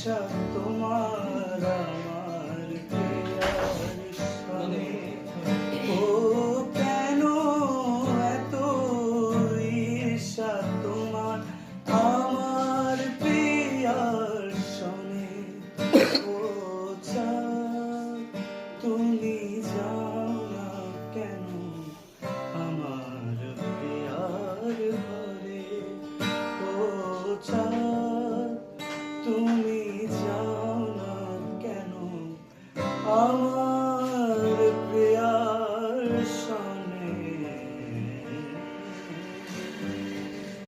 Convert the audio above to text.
ঈর্ষা তোমার আমার প্রিয়ার সনে। ও কেন এত ঈর্ষা তোমার আমার প্রিয়ার সনে। ও চাঁদ তুমি যাও না কেন আমার প্রিয়ার ঘরে। ও চাঁদ তুমি যাও না কেন আমার